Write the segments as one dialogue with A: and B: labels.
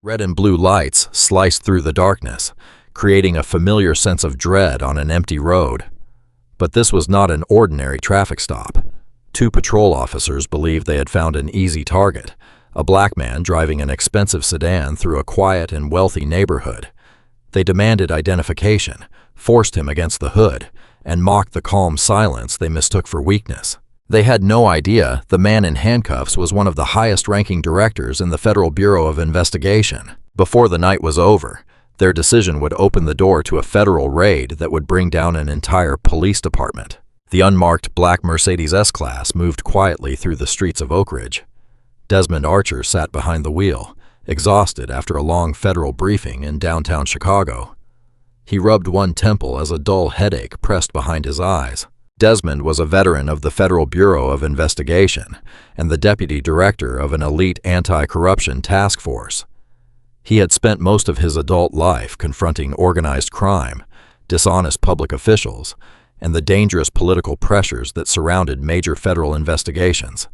A: Red and blue lights sliced through the darkness, creating a familiar sense of dread on an empty road. But this was not an ordinary traffic stop. Two patrol officers believed they had found an easy target, a black man driving an expensive sedan through a quiet and wealthy neighborhood. They demanded identification, forced him against the hood, and mocked the calm silence they mistook for weakness. They had no idea the man in handcuffs was one of the highest-ranking directors in the Federal Bureau of Investigation. Before the night was over, their decision would open the door to a federal raid that would bring down an entire police department. The unmarked black Mercedes S-Class moved quietly through the streets of Oak Ridge. Desmond Archer sat behind the wheel, exhausted after a long federal briefing in downtown Chicago. He rubbed one temple as a dull headache pressed behind his eyes. Desmond was a veteran of the Federal Bureau of Investigation and the deputy director of an elite anti-corruption task force. He had spent most of his adult life confronting organized crime, dishonest public officials, and the dangerous political pressures that surrounded major federal investigations.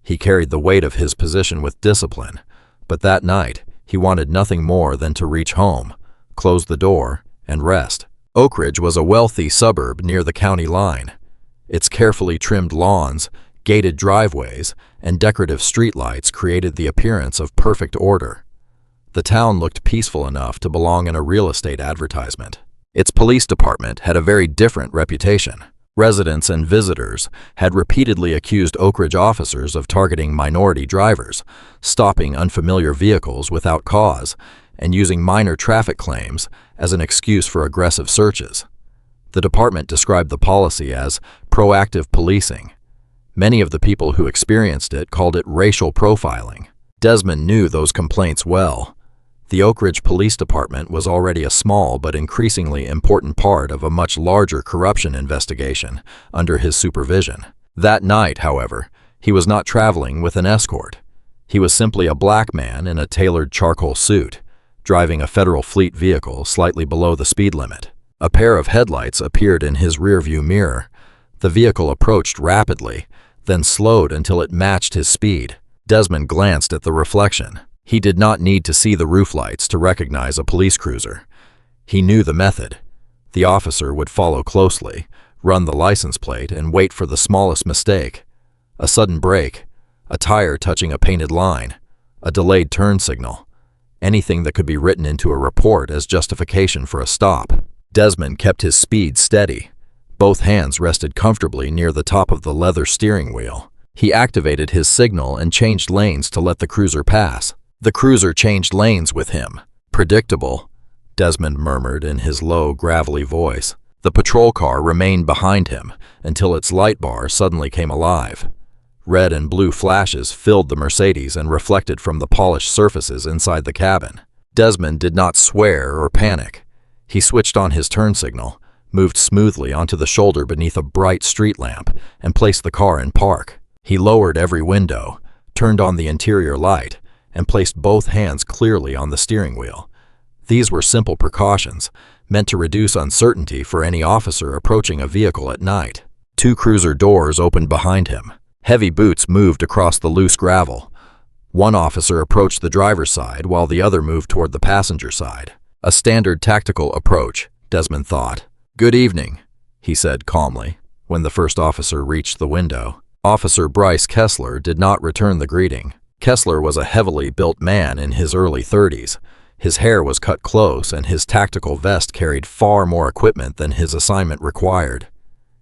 A: He carried the weight of his position with discipline, but that night he wanted nothing more than to reach home, close the door, and rest. Oak Ridge was a wealthy suburb near the county line. Its carefully trimmed lawns, gated driveways, and decorative streetlights created the appearance of perfect order. The town looked peaceful enough to belong in a real estate advertisement. Its police department had a very different reputation. Residents and visitors had repeatedly accused Oak Ridge officers of targeting minority drivers, stopping unfamiliar vehicles without cause, and using minor traffic claims as an excuse for aggressive searches. The department described the policy as proactive policing. Many of the people who experienced it called it racial profiling. Desmond knew those complaints well. The Oak Ridge Police Department was already a small but increasingly important part of a much larger corruption investigation under his supervision. That night, however, he was not traveling with an escort. He was simply a black man in a tailored charcoal suit, driving a federal fleet vehicle slightly below the speed limit. A pair of headlights appeared in his rearview mirror. The vehicle approached rapidly, then slowed until it matched his speed. Desmond glanced at the reflection. He did not need to see the roof lights to recognize a police cruiser. He knew the method. The officer would follow closely, run the license plate, and wait for the smallest mistake. A sudden brake, a tire touching a painted line, a delayed turn signal. Anything that could be written into a report as justification for a stop. Desmond kept his speed steady. Both hands rested comfortably near the top of the leather steering wheel. He activated his signal and changed lanes to let the cruiser pass. The cruiser changed lanes with him. Predictable, Desmond murmured in his low, gravelly voice. The patrol car remained behind him until its light bar suddenly came alive. Red and blue flashes filled the Mercedes and reflected from the polished surfaces inside the cabin. Desmond did not swear or panic. He switched on his turn signal, moved smoothly onto the shoulder beneath a bright street lamp, and placed the car in park. He lowered every window, turned on the interior light, and placed both hands clearly on the steering wheel. These were simple precautions, meant to reduce uncertainty for any officer approaching a vehicle at night. Two cruiser doors opened behind him. Heavy boots moved across the loose gravel. One officer approached the driver's side while the other moved toward the passenger side. A standard tactical approach, Desmond thought. "Good evening," he said calmly, when the first officer reached the window. Officer Bryce Kessler did not return the greeting. Kessler was a heavily built man in his early 30s. His hair was cut close and his tactical vest carried far more equipment than his assignment required.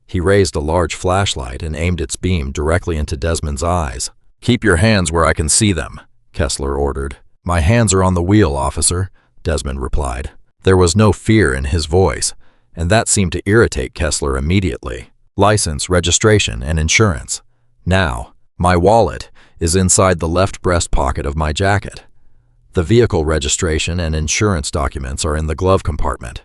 A: He raised a large flashlight and aimed its beam directly into Desmond's eyes. "Keep your hands where I can see them," Kessler ordered. "My hands are on the wheel, officer," Desmond replied. There was no fear in his voice, and that seemed to irritate Kessler immediately. "License, registration, and insurance. Now, my wallet is inside the left breast pocket of my jacket. The vehicle registration and insurance documents are in the glove compartment.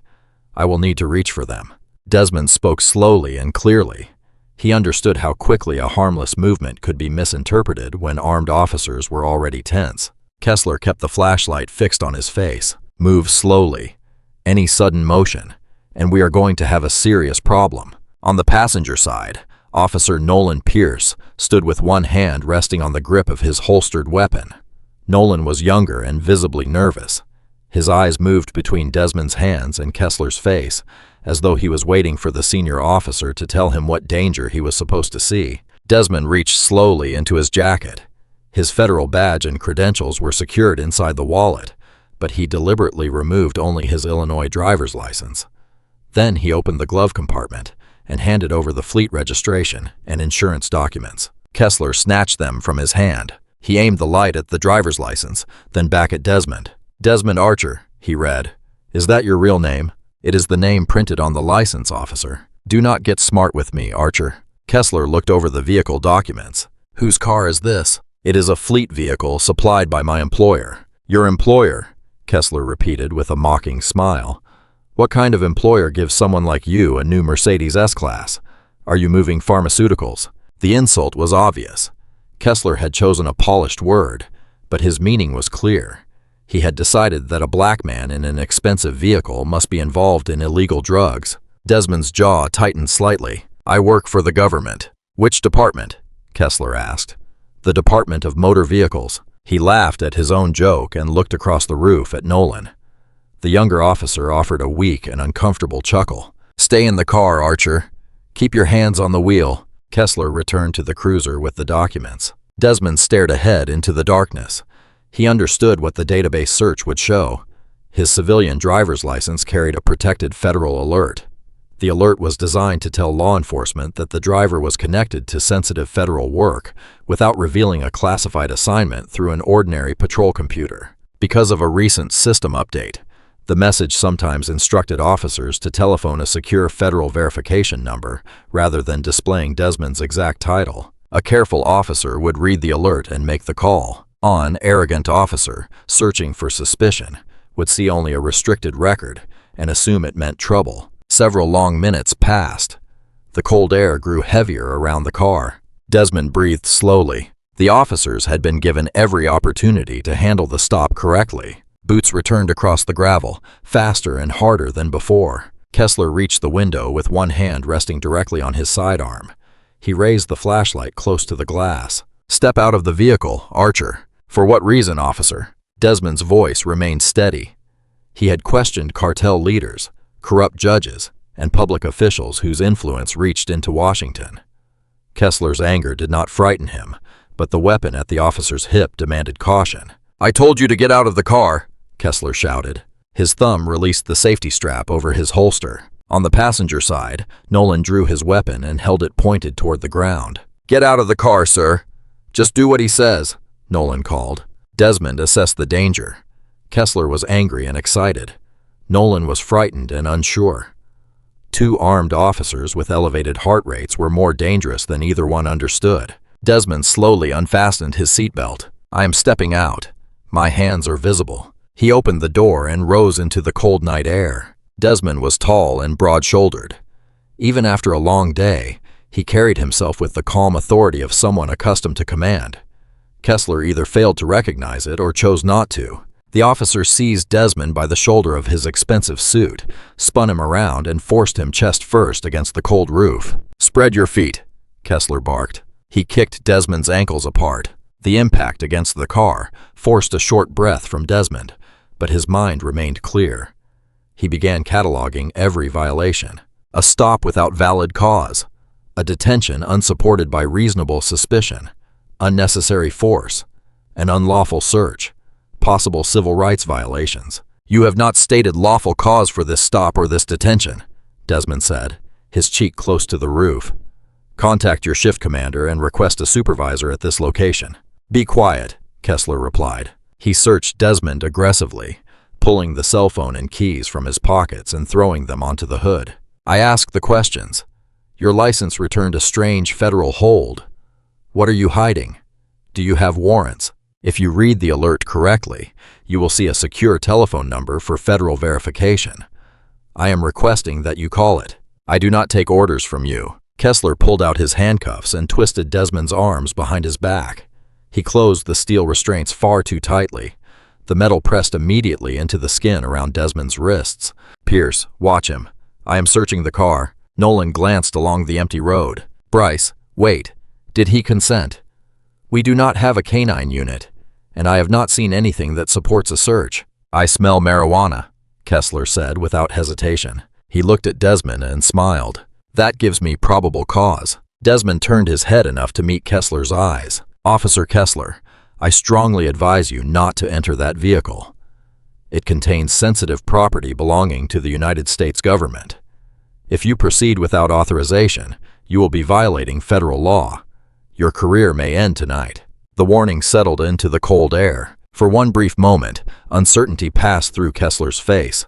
A: I will need to reach for them." Desmond spoke slowly and clearly. He understood how quickly a harmless movement could be misinterpreted when armed officers were already tense. Kessler kept the flashlight fixed on his face. "Move slowly. Any sudden motion, and we are going to have a serious problem." On the passenger side, Officer Nolan Pierce stood with one hand resting on the grip of his holstered weapon. Nolan was younger and visibly nervous. His eyes moved between Desmond's hands and Kessler's face, as though he was waiting for the senior officer to tell him what danger he was supposed to see. Desmond reached slowly into his jacket. His federal badge and credentials were secured inside the wallet, but he deliberately removed only his Illinois driver's license. Then he opened the glove compartment and handed over the fleet registration and insurance documents. Kessler snatched them from his hand. He aimed the light at the driver's license, then back at Desmond. "Desmond Archer," he read. "Is that your real name?" "It is the name printed on the license, officer." "Do not get smart with me, Archer." Kessler looked over the vehicle documents. "Whose car is this?" "It is a fleet vehicle supplied by my employer." "Your employer?" Kessler repeated with a mocking smile. "What kind of employer gives someone like you a new Mercedes S-Class? Are you moving pharmaceuticals?" The insult was obvious. Kessler had chosen a polished word, but his meaning was clear. He had decided that a black man in an expensive vehicle must be involved in illegal drugs. Desmond's jaw tightened slightly. "I work for the government." "Which department?" Kessler asked. "The Department of Motor Vehicles." He laughed at his own joke and looked across the roof at Nolan. The younger officer offered a weak and uncomfortable chuckle. "Stay in the car, Archer. Keep your hands on the wheel." Kessler returned to the cruiser with the documents. Desmond stared ahead into the darkness. He understood what the database search would show. His civilian driver's license carried a protected federal alert. The alert was designed to tell law enforcement that the driver was connected to sensitive federal work without revealing a classified assignment through an ordinary patrol computer. Because of a recent system update, the message sometimes instructed officers to telephone a secure federal verification number rather than displaying Desmond's exact title. A careful officer would read the alert and make the call. An arrogant officer, searching for suspicion, would see only a restricted record and assume it meant trouble. Several long minutes passed. The cold air grew heavier around the car. Desmond breathed slowly. The officers had been given every opportunity to handle the stop correctly. Boots returned across the gravel, faster and harder than before. Kessler reached the window with one hand resting directly on his sidearm. He raised the flashlight close to the glass. "Step out of the vehicle, Archer." "For what reason, officer?" Desmond's voice remained steady. He had questioned cartel leaders, corrupt judges, and public officials whose influence reached into Washington. Kessler's anger did not frighten him, but the weapon at the officer's hip demanded caution. "I told you to get out of the car," Kessler shouted. His thumb released the safety strap over his holster. On the passenger side, Nolan drew his weapon and held it pointed toward the ground. "Get out of the car, sir." "Just do what he says," Nolan called. Desmond assessed the danger. Kessler was angry and excited. Nolan was frightened and unsure. Two armed officers with elevated heart rates were more dangerous than either one understood. Desmond slowly unfastened his seatbelt. "I am stepping out. My hands are visible." He opened the door and rose into the cold night air. Desmond was tall and broad-shouldered. Even after a long day, he carried himself with the calm authority of someone accustomed to command. Kessler either failed to recognize it or chose not to. The officer seized Desmond by the shoulder of his expensive suit, spun him around, and forced him chest first against the cold roof. "Spread your feet," Kessler barked. He kicked Desmond's ankles apart. The impact against the car forced a short breath from Desmond, but his mind remained clear. He began cataloging every violation. A stop without valid cause, a detention unsupported by reasonable suspicion, unnecessary force, an unlawful search, possible civil rights violations. "You have not stated lawful cause for this stop or this detention," Desmond said, his cheek close to the roof. "Contact your shift commander and request a supervisor at this location." "Be quiet," Kessler replied. He searched Desmond aggressively, pulling the cell phone and keys from his pockets and throwing them onto the hood. "I asked the questions. Your license returned a strange federal hold. What are you hiding? Do you have warrants? If you read the alert correctly, you will see a secure telephone number for federal verification. I am requesting that you call it. I do not take orders from you." Kessler pulled out his handcuffs and twisted Desmond's arms behind his back. He closed the steel restraints far too tightly. The metal pressed immediately into the skin around Desmond's wrists. "Pierce, watch him. I am searching the car." Nolan glanced along the empty road. "Bryce, wait. Did he consent?" "We do not have a canine unit, and I have not seen anything that supports a search. I smell marijuana, Kessler said without hesitation. He looked at Desmond and smiled. That gives me probable cause. Desmond turned his head enough to meet Kessler's eyes. Officer Kessler, I strongly advise you not to enter that vehicle. It contains sensitive property belonging to the United States government. If you proceed without authorization, you will be violating federal law. Your career may end tonight. The warning settled into the cold air. For one brief moment, uncertainty passed through Kessler's face.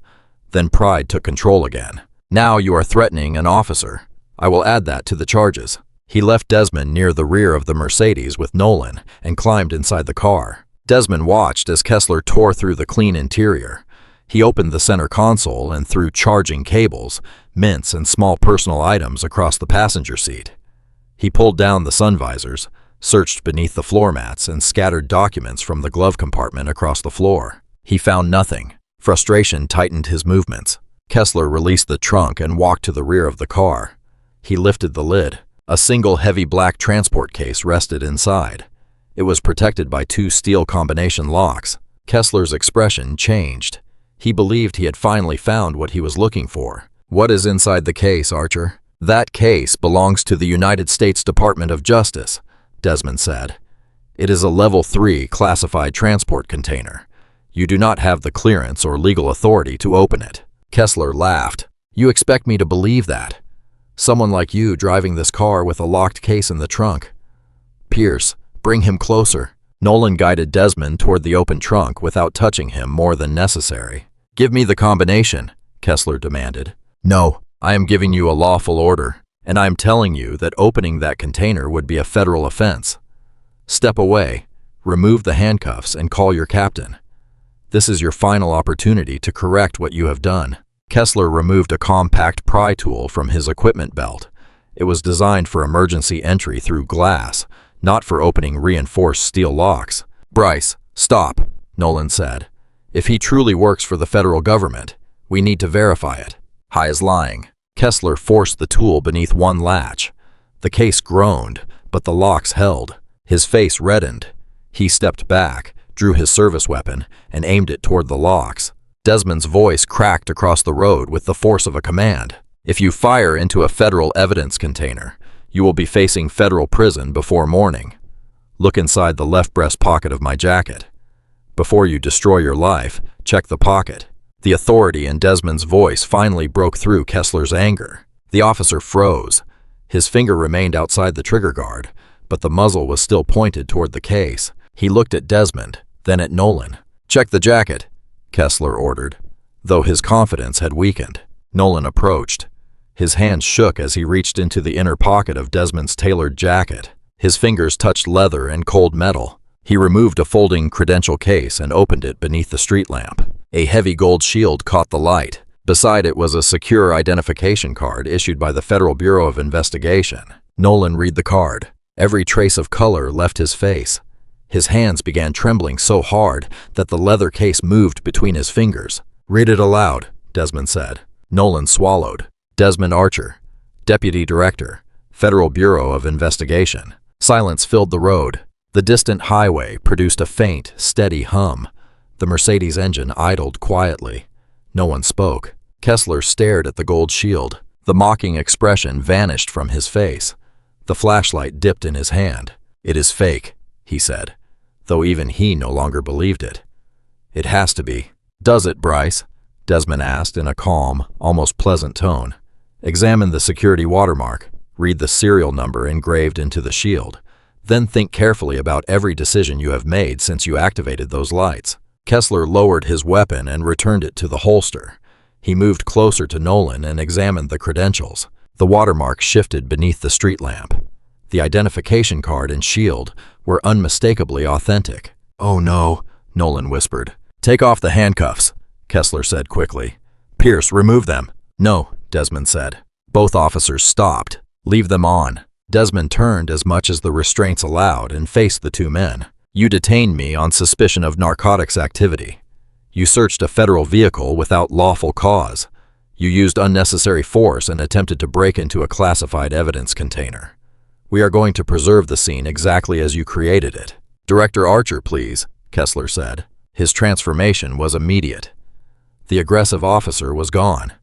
A: Then pride took control again. Now you are threatening an officer. I will add that to the charges. He left Desmond near the rear of the Mercedes with Nolan and climbed inside the car. Desmond watched as Kessler tore through the clean interior. He opened the center console and threw charging cables, mints, and small personal items across the passenger seat. He pulled down the sun visors, searched beneath the floor mats, and scattered documents from the glove compartment across the floor. He found nothing. Frustration tightened his movements. Kessler released the trunk and walked to the rear of the car. He lifted the lid. A single heavy black transport case rested inside. It was protected by two steel combination locks. Kessler's expression changed. He believed he had finally found what he was looking for. What is inside the case, Archer? That case belongs to the United States Department of Justice, Desmond said. It is a level 3 classified transport container. You do not have the clearance or legal authority to open it. Kessler laughed. You expect me to believe that? Someone like you driving this car with a locked case in the trunk. Pierce, bring him closer. Nolan guided Desmond toward the open trunk without touching him more than necessary. Give me the combination, Kessler demanded. No, I am giving you a lawful order, and I am telling you that opening that container would be a federal offense. Step away, remove the handcuffs, and call your captain. This is your final opportunity to correct what you have done. Kessler removed a compact pry tool from his equipment belt. It was designed for emergency entry through glass, not for opening reinforced steel locks. Bryce, stop, Nolan said. If he truly works for the federal government, we need to verify it. High is lying. Kessler forced the tool beneath one latch. The case groaned, but the locks held. His face reddened. He stepped back, drew his service weapon, and aimed it toward the locks. Desmond's voice cracked across the road with the force of a command. If you fire into a federal evidence container, you will be facing federal prison before morning. Look inside the left breast pocket of my jacket. Before you destroy your life, check the pocket. The authority in Desmond's voice finally broke through Kessler's anger. The officer froze. His finger remained outside the trigger guard, but the muzzle was still pointed toward the case. He looked at Desmond, then at Nolan. Check the jacket, Kessler ordered. Though his confidence had weakened, Nolan approached. His hands shook as he reached into the inner pocket of Desmond's tailored jacket. His fingers touched leather and cold metal. He removed a folding credential case and opened it beneath the street lamp. A heavy gold shield caught the light. Beside it was a secure identification card issued by the Federal Bureau of Investigation. Nolan read the card. Every trace of color left his face. His hands began trembling so hard that the leather case moved between his fingers. Read it aloud, Desmond said. Nolan swallowed. Desmond Archer, Deputy Director, Federal Bureau of Investigation. Silence filled the road. The distant highway produced a faint, steady hum. The Mercedes engine idled quietly. No one spoke. Kessler stared at the gold shield. The mocking expression vanished from his face. The flashlight dipped in his hand. It is fake, he said, though even he no longer believed it. It has to be. Does it, Bryce? Desmond asked in a calm, almost pleasant tone. Examine the security watermark. Read the serial number engraved into the shield. Then think carefully about every decision you have made since you activated those lights. Kessler lowered his weapon and returned it to the holster. He moved closer to Nolan and examined the credentials. The watermark shifted beneath the street lamp. The identification card and shield were unmistakably authentic. Oh no, Nolan whispered. Take off the handcuffs, Kessler said quickly. Pierce, remove them. No, Desmond said. Both officers stopped. Leave them on. Desmond turned as much as the restraints allowed and faced the two men. You detained me on suspicion of narcotics activity. You searched a federal vehicle without lawful cause. You used unnecessary force and attempted to break into a classified evidence container. We are going to preserve the scene exactly as you created it. Director Archer, please, Kessler said. His transformation was immediate. The aggressive officer was gone.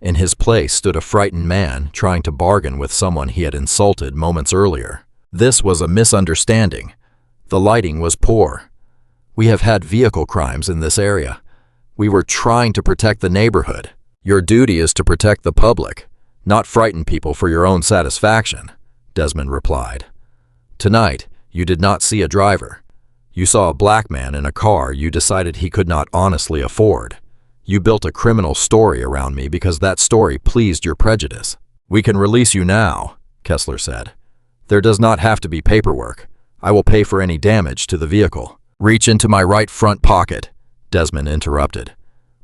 A: In his place stood a frightened man trying to bargain with someone he had insulted moments earlier. This was a misunderstanding. The lighting was poor. We have had vehicle crimes in this area. We were trying to protect the neighborhood. Your duty is to protect the public, not frighten people for your own satisfaction, Desmond replied. Tonight, you did not see a driver. You saw a black man in a car you decided he could not honestly afford. You built a criminal story around me because that story pleased your prejudice. We can release you now, Kessler said. There does not have to be paperwork. I will pay for any damage to the vehicle. Reach into my right front pocket, Desmond interrupted.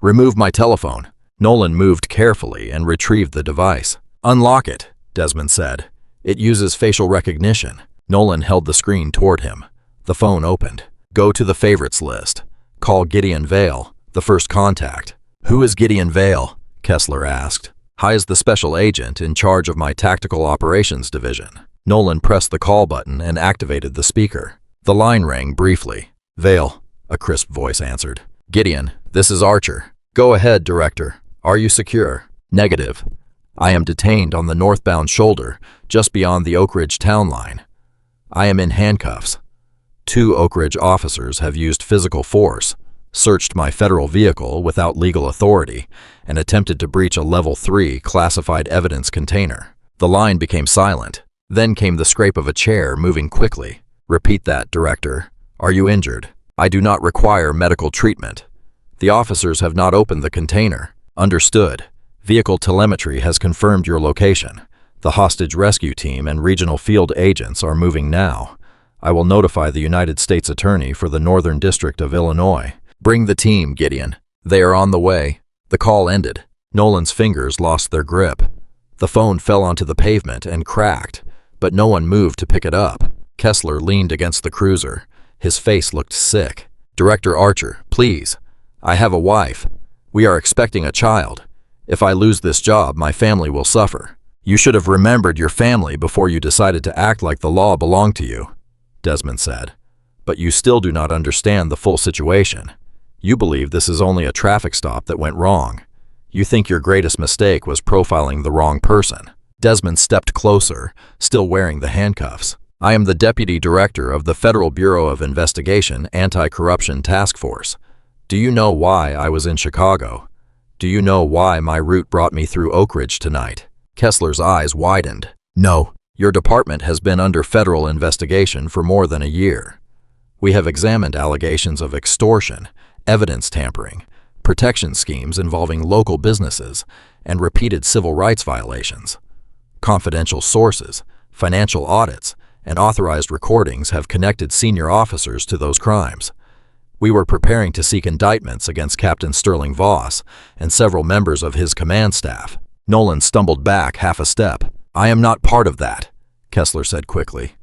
A: Remove my telephone. Nolan moved carefully and retrieved the device. Unlock it, Desmond said. It uses facial recognition. Nolan held the screen toward him. The phone opened. Go to the favorites list. Call Gideon Vale, the first contact. Who is Gideon Vale? Kessler asked. He is the special agent in charge of my tactical operations division. Nolan pressed the call button and activated the speaker. The line rang briefly. Vale, a crisp voice answered. Gideon, this is Archer. Go ahead, Director. Are you secure? Negative. I am detained on the northbound shoulder, just beyond the Oak Ridge town line. I am in handcuffs. 2 Oak Ridge officers have used physical force, searched my federal vehicle without legal authority, and attempted to breach a Level 3 classified evidence container. The line became silent. Then came the scrape of a chair moving quickly. Repeat that, Director. Are you injured? I do not require medical treatment. The officers have not opened the container. Understood. Vehicle telemetry has confirmed your location. The hostage rescue team and regional field agents are moving now. I will notify the United States Attorney for the Northern District of Illinois. Bring the team, Gideon. They are on the way. The call ended. Nolan's fingers lost their grip. The phone fell onto the pavement and cracked, but no one moved to pick it up. Kessler leaned against the cruiser. His face looked sick. Director Archer, please. I have a wife. We are expecting a child. If I lose this job, my family will suffer. You should have remembered your family before you decided to act like the law belonged to you, Desmond said. But you still do not understand the full situation. You believe this is only a traffic stop that went wrong. You think your greatest mistake was profiling the wrong person. Desmond stepped closer, still wearing the handcuffs. I am the Deputy Director of the Federal Bureau of Investigation Anti-Corruption Task Force. Do you know why I was in Chicago? Do you know why my route brought me through Oak Ridge tonight? Kessler's eyes widened. No. Your department has been under federal investigation for more than a year. We have examined allegations of extortion, evidence tampering, protection schemes involving local businesses, and repeated civil rights violations. Confidential sources, financial audits, and authorized recordings have connected senior officers to those crimes. We were preparing to seek indictments against Captain Sterling Voss and several members of his command staff. Nolan stumbled back half a step. I am not part of that, Kessler said quickly.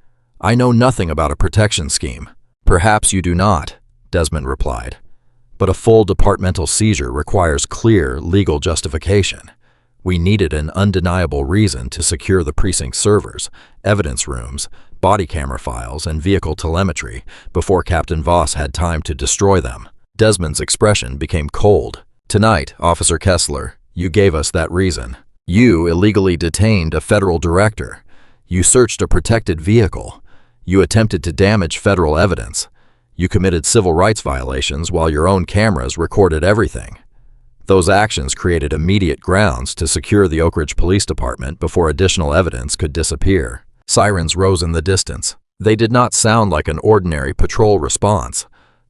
A: I know nothing about a protection scheme. Perhaps you do not, Desmond replied. But a full departmental seizure requires clear legal justification. We needed an undeniable reason to secure the precinct servers, evidence rooms, body camera files, and vehicle telemetry before Captain Voss had time to destroy them. Desmond's expression became cold. Tonight, Officer Kessler, you gave us that reason. You illegally detained a federal director. You searched a protected vehicle. You attempted to damage federal evidence. You committed civil rights violations while your own cameras recorded everything. Those actions created immediate grounds to secure the Oak Ridge Police Department before additional evidence could disappear. Sirens rose in the distance. They did not sound like an ordinary patrol response.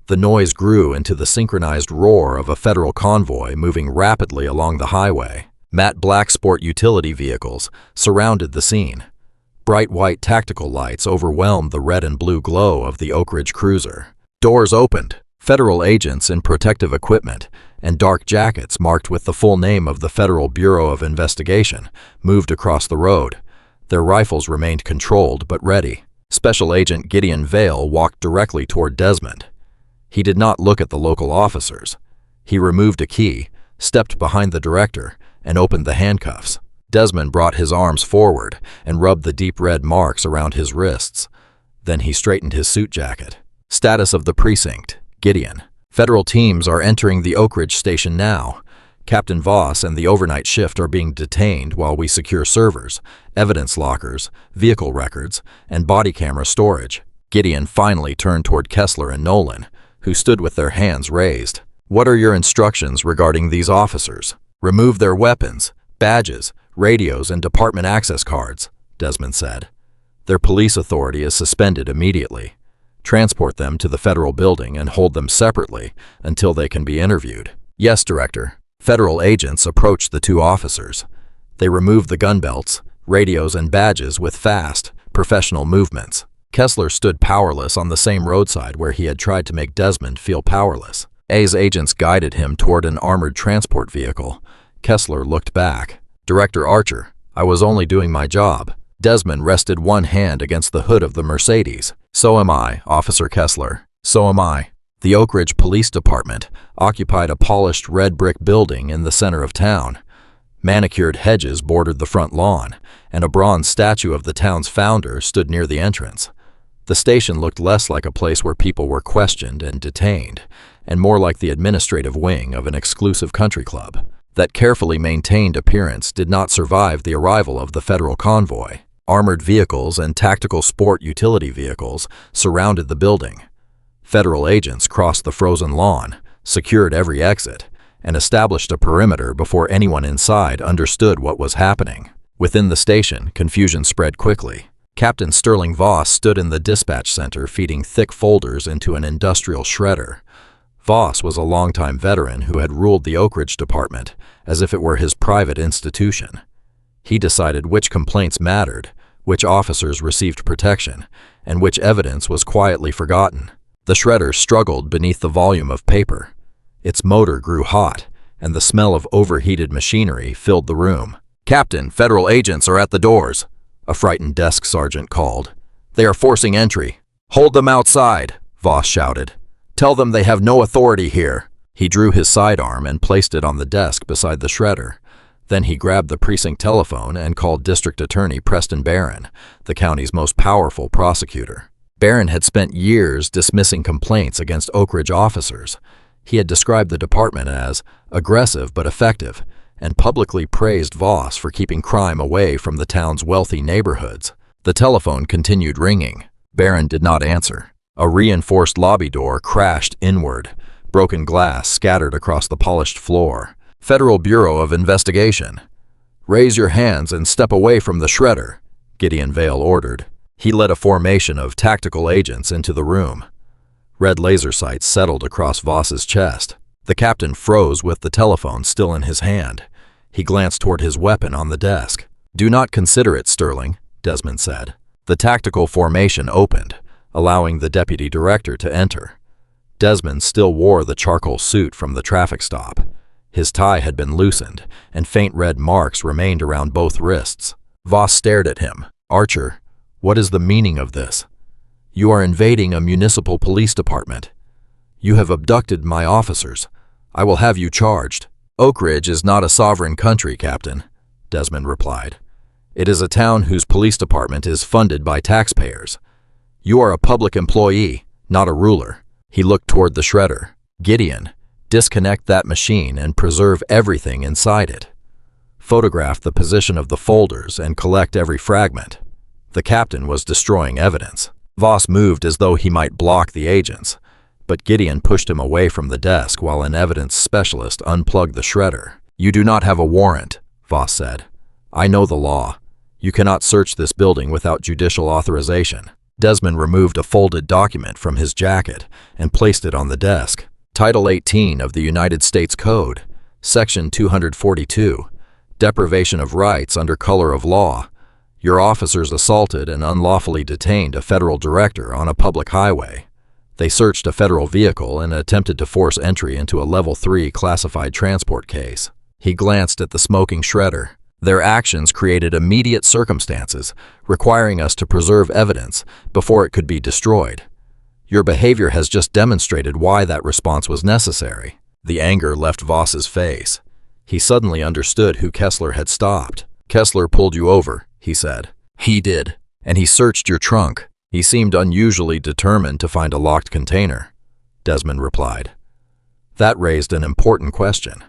A: The noise grew into the synchronized roar of a federal convoy moving rapidly along the highway. Matte black sport utility vehicles surrounded the scene. Bright white tactical lights overwhelmed the red and blue glow of the Oak Ridge cruiser. Doors opened. Federal agents in protective equipment and dark jackets marked with the full name of the Federal Bureau of Investigation moved across the road. Their rifles remained controlled but ready. Special Agent Gideon Vale walked directly toward Desmond. He did not look at the local officers. He removed a key, stepped behind the director, and opened the handcuffs. Desmond brought his arms forward and rubbed the deep red marks around his wrists. Then he straightened his suit jacket. Status of the precinct. Gideon. Federal teams are entering the Oak Ridge station now. Captain Voss and the overnight shift are being detained while we secure servers, evidence lockers, vehicle records, and body camera storage. Gideon finally turned toward Kessler and Nolan, who stood with their hands raised. What are your instructions regarding these officers? Remove their weapons, badges, radios, and department access cards, Desmond said. Their police authority is suspended immediately. Transport them to the federal building and hold them separately until they can be interviewed. Yes, Director. Federal agents approached the two officers. They removed the gun belts, radios, and badges with fast, professional movements. Kessler stood powerless on the same roadside where he had tried to make Desmond feel powerless. A's agents guided him toward an armored transport vehicle. Kessler looked back. Director Archer, I was only doing my job. Desmond rested one hand against the hood of the Mercedes. So am I, Officer Kessler. So am I. The Oak Ridge Police Department occupied a polished red brick building in the center of town. Manicured hedges bordered the front lawn, and a bronze statue of the town's founder stood near the entrance. The station looked less like a place where people were questioned and detained, and more like the administrative wing of an exclusive country club. That carefully maintained appearance did not survive the arrival of the federal convoy. Armored vehicles and tactical sport utility vehicles surrounded the building. Federal agents crossed the frozen lawn, secured every exit, and established a perimeter before anyone inside understood what was happening. Within the station, confusion spread quickly. Captain Sterling Voss stood in the dispatch center feeding thick folders into an industrial shredder. Voss was a longtime veteran who had ruled the Oak Ridge Department as if it were his private institution. He decided which complaints mattered, which officers received protection, and which evidence was quietly forgotten. The shredder struggled beneath the volume of paper. Its motor grew hot, and the smell of overheated machinery filled the room. Captain, federal agents are at the doors, a frightened desk sergeant called. They are forcing entry. Hold them outside, Voss shouted. Tell them they have no authority here. He drew his sidearm and placed it on the desk beside the shredder. Then he grabbed the precinct telephone and called District Attorney Preston Barron, the county's most powerful prosecutor. Barron had spent years dismissing complaints against Oak Ridge officers. He had described the department as aggressive but effective, and publicly praised Voss for keeping crime away from the town's wealthy neighborhoods. The telephone continued ringing. Barron did not answer. A reinforced lobby door crashed inward. Broken glass scattered across the polished floor. Federal Bureau of Investigation. Raise your hands and step away from the shredder, Gideon Vale ordered. He led a formation of tactical agents into the room. Red laser sights settled across Voss's chest. The captain froze with the telephone still in his hand. He glanced toward his weapon on the desk. Do not consider it, Sterling, Desmond said. The tactical formation opened, allowing the deputy director to enter. Desmond still wore the charcoal suit from the traffic stop. His tie had been loosened, and faint red marks remained around both wrists. Voss stared at him. Archer, what is the meaning of this? You are invading a municipal police department. You have abducted my officers. I will have you charged. Oak Ridge is not a sovereign country, Captain, Desmond replied. It is a town whose police department is funded by taxpayers. You are a public employee, not a ruler. He looked toward the shredder. Gideon, disconnect that machine and preserve everything inside it. Photograph the position of the folders and collect every fragment. The captain was destroying evidence. Voss moved as though he might block the agents, but Gideon pushed him away from the desk while an evidence specialist unplugged the shredder. You do not have a warrant, Voss said. I know the law. You cannot search this building without judicial authorization. Desmond removed a folded document from his jacket and placed it on the desk. Title 18 of the United States Code, Section 242, Deprivation of Rights under Color of Law. Your officers assaulted and unlawfully detained a federal director on a public highway. They searched a federal vehicle and attempted to force entry into a Level 3 classified transport case. He glanced at the smoking shredder. Their actions created immediate circumstances, requiring us to preserve evidence before it could be destroyed. Your behavior has just demonstrated why that response was necessary. The anger left Voss's face. He suddenly understood who Kessler had stopped. Kessler pulled you over, he said. He did. And he searched your trunk. He seemed unusually determined to find a locked container, Desmond replied. That raised an important question.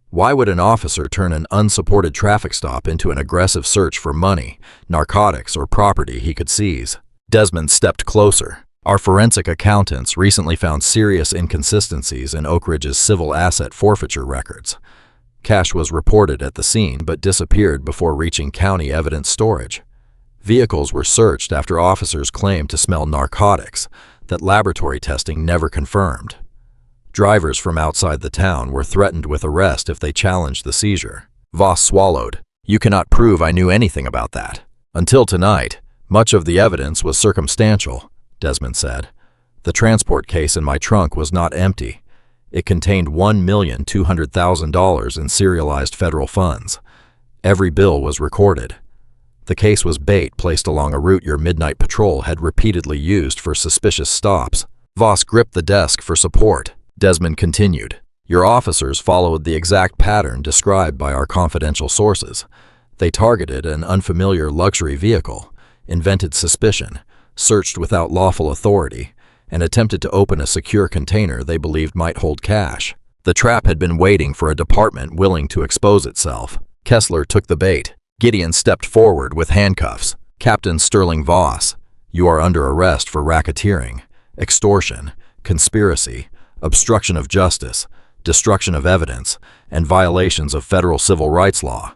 A: Why would an officer turn an unsupported traffic stop into an aggressive search for money, narcotics, or property he could seize? Desmond stepped closer. Our forensic accountants recently found serious inconsistencies in Oak Ridge's civil asset forfeiture records. Cash was reported at the scene but disappeared before reaching county evidence storage. Vehicles were searched after officers claimed to smell narcotics that laboratory testing never confirmed. Drivers from outside the town were threatened with arrest if they challenged the seizure. Voss swallowed. You cannot prove I knew anything about that. Until tonight, much of the evidence was circumstantial, Desmond said. The transport case in my trunk was not empty. It contained $1,200,000 in serialized federal funds. Every bill was recorded. The case was bait placed along a route your midnight patrol had repeatedly used for suspicious stops. Voss gripped the desk for support. Desmond continued. Your officers followed the exact pattern described by our confidential sources. They targeted an unfamiliar luxury vehicle, invented suspicion, searched without lawful authority, and attempted to open a secure container they believed might hold cash. The trap had been waiting for a department willing to expose itself. Kessler took the bait. Gideon stepped forward with handcuffs. Captain Sterling Voss, you are under arrest for racketeering, extortion, conspiracy, obstruction of justice, destruction of evidence, and violations of federal civil rights law.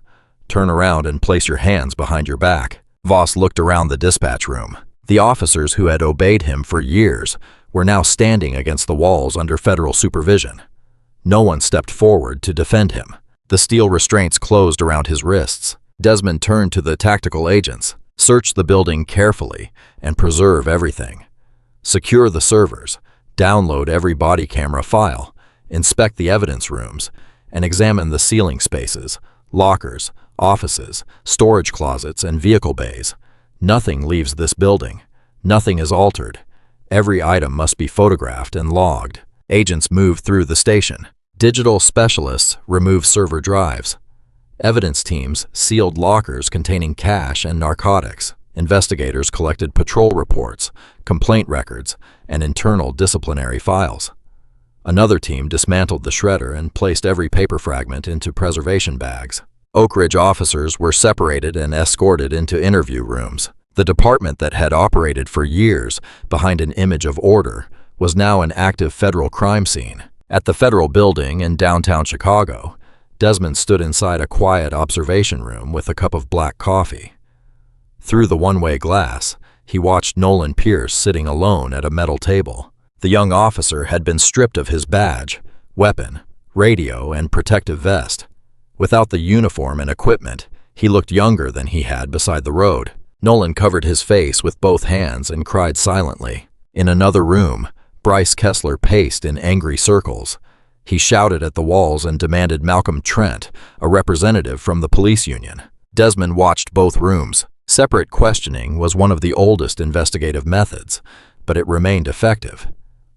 A: Turn around and place your hands behind your back. Voss looked around the dispatch room. The officers who had obeyed him for years were now standing against the walls under federal supervision. No one stepped forward to defend him. The steel restraints closed around his wrists. Desmond turned to the tactical agents. Search the building carefully and preserve everything. Secure the servers, download every body camera file, inspect the evidence rooms, and examine the ceiling spaces, lockers, offices, storage closets, and vehicle bays. Nothing leaves this building. Nothing is altered. Every item must be photographed and logged. Agents move through the station. Digital specialists remove server drives. Evidence teams sealed lockers containing cash and narcotics. Investigators collected patrol reports, complaint records, and internal disciplinary files. Another team dismantled the shredder and placed every paper fragment into preservation bags. Oak Ridge officers were separated and escorted into interview rooms. The department that had operated for years behind an image of order was now an active federal crime scene. At the federal building in downtown Chicago, Desmond stood inside a quiet observation room with a cup of black coffee. Through the one-way glass, he watched Nolan Pierce sitting alone at a metal table. The young officer had been stripped of his badge, weapon, radio, and protective vest. Without the uniform and equipment, he looked younger than he had beside the road. Nolan covered his face with both hands and cried silently. In another room, Bryce Kessler paced in angry circles. He shouted at the walls and demanded Malcolm Trent, a representative from the police union. Desmond watched both rooms. Separate questioning was one of the oldest investigative methods, but it remained effective.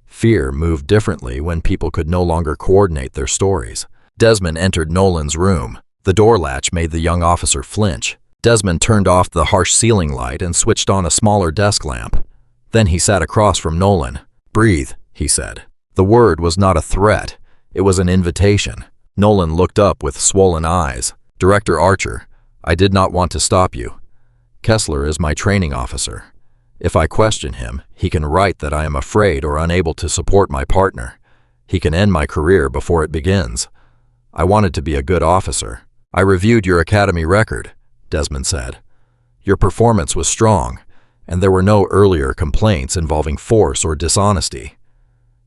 A: Fear moved differently when people could no longer coordinate their stories. Desmond entered Nolan's room. The door latch made the young officer flinch. Desmond turned off the harsh ceiling light and switched on a smaller desk lamp. Then he sat across from Nolan. "Breathe," he said. The word was not a threat. It was an invitation. Nolan looked up with swollen eyes. "Director Archer, I did not want to stop you. Kessler is my training officer. If I question him, he can write that I am afraid or unable to support my partner. He can end my career before it begins. I wanted to be a good officer. I reviewed your academy record," Desmond said. "Your performance was strong, and there were no earlier complaints involving force or dishonesty.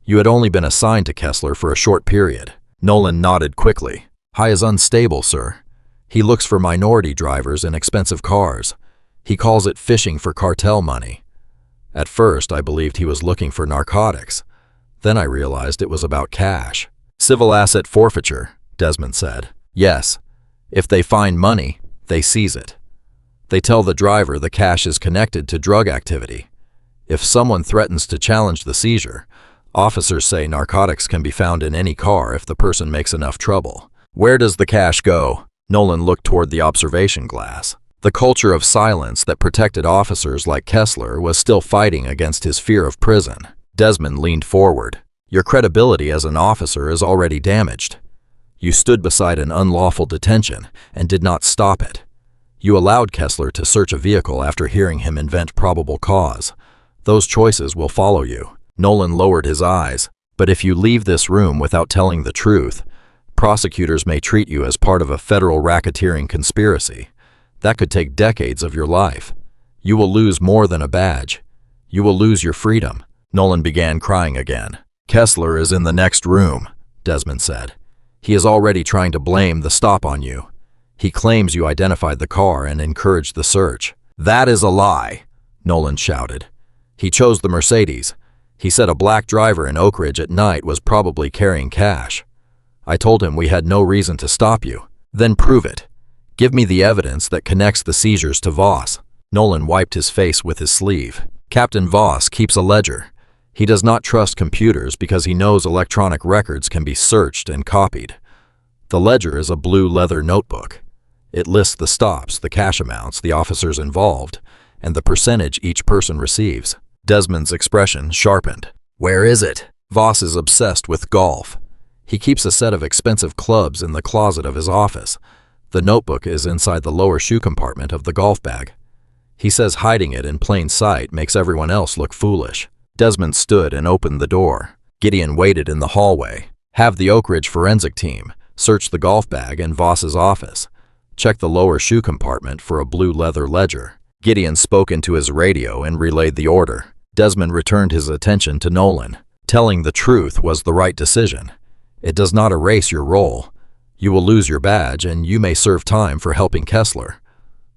A: You had only been assigned to Kessler for a short period." Nolan nodded quickly. "High is unstable, sir. He looks for minority drivers in expensive cars. He calls it fishing for cartel money. At first, I believed he was looking for narcotics. Then I realized it was about cash." "Civil asset forfeiture," Desmond said. "Yes. If they find money, they seize it. They tell the driver the cash is connected to drug activity. If someone threatens to challenge the seizure, officers say narcotics can be found in any car if the person makes enough trouble. Where does the cash go?" Nolan looked toward the observation glass. The culture of silence that protected officers like Kessler was still fighting against his fear of prison. Desmond leaned forward. Your credibility as an officer is already damaged. You stood beside an unlawful detention and did not stop it. You allowed Kessler to search a vehicle after hearing him invent probable cause. Those choices will follow you. Nolan lowered his eyes. But if you leave this room without telling the truth, prosecutors may treat you as part of a federal racketeering conspiracy. That could take decades of your life. You will lose more than a badge. You will lose your freedom. Nolan began crying again. Kessler is in the next room, Desmond said. He is already trying to blame the stop on you. He claims you identified the car and encouraged the search. That is a lie, Nolan shouted. He chose the Mercedes. He said a black driver in Oak Ridge at night was probably carrying cash. I told him we had no reason to stop you. Then prove it. Give me the evidence that connects the seizures to Voss. Nolan wiped his face with his sleeve. Captain Voss keeps a ledger. He does not trust computers because he knows electronic records can be searched and copied. The ledger is a blue leather notebook. It lists the stops, the cash amounts, the officers involved, and the percentage each person receives. Desmond's expression sharpened. Where is it? Voss is obsessed with golf. He keeps a set of expensive clubs in the closet of his office. The notebook is inside the lower shoe compartment of the golf bag. He says hiding it in plain sight makes everyone else look foolish. Desmond stood and opened the door. Gideon waited in the hallway. Have the Oak Ridge forensic team search the golf bag in Voss's office. Check the lower shoe compartment for a blue leather ledger. Gideon spoke into his radio and relayed the order. Desmond returned his attention to Nolan. Telling the truth was the right decision. It does not erase your role. You will lose your badge and you may serve time for helping Kessler.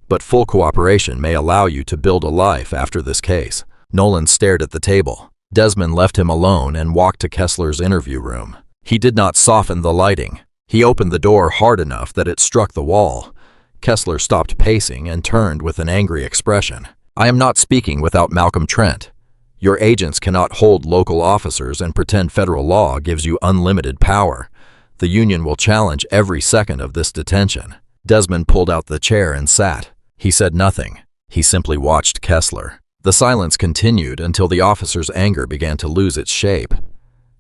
A: But full cooperation may allow you to build a life after this case. Nolan stared at the table. Desmond left him alone and walked to Kessler's interview room. He did not soften the lighting. He opened the door hard enough that it struck the wall. Kessler stopped pacing and turned with an angry expression. I am not speaking without Malcolm Trent. Your agents cannot hold local officers and pretend federal law gives you unlimited power. The union will challenge every second of this detention. Desmond pulled out the chair and sat. He said nothing. He simply watched Kessler. The silence continued until the officer's anger began to lose its shape.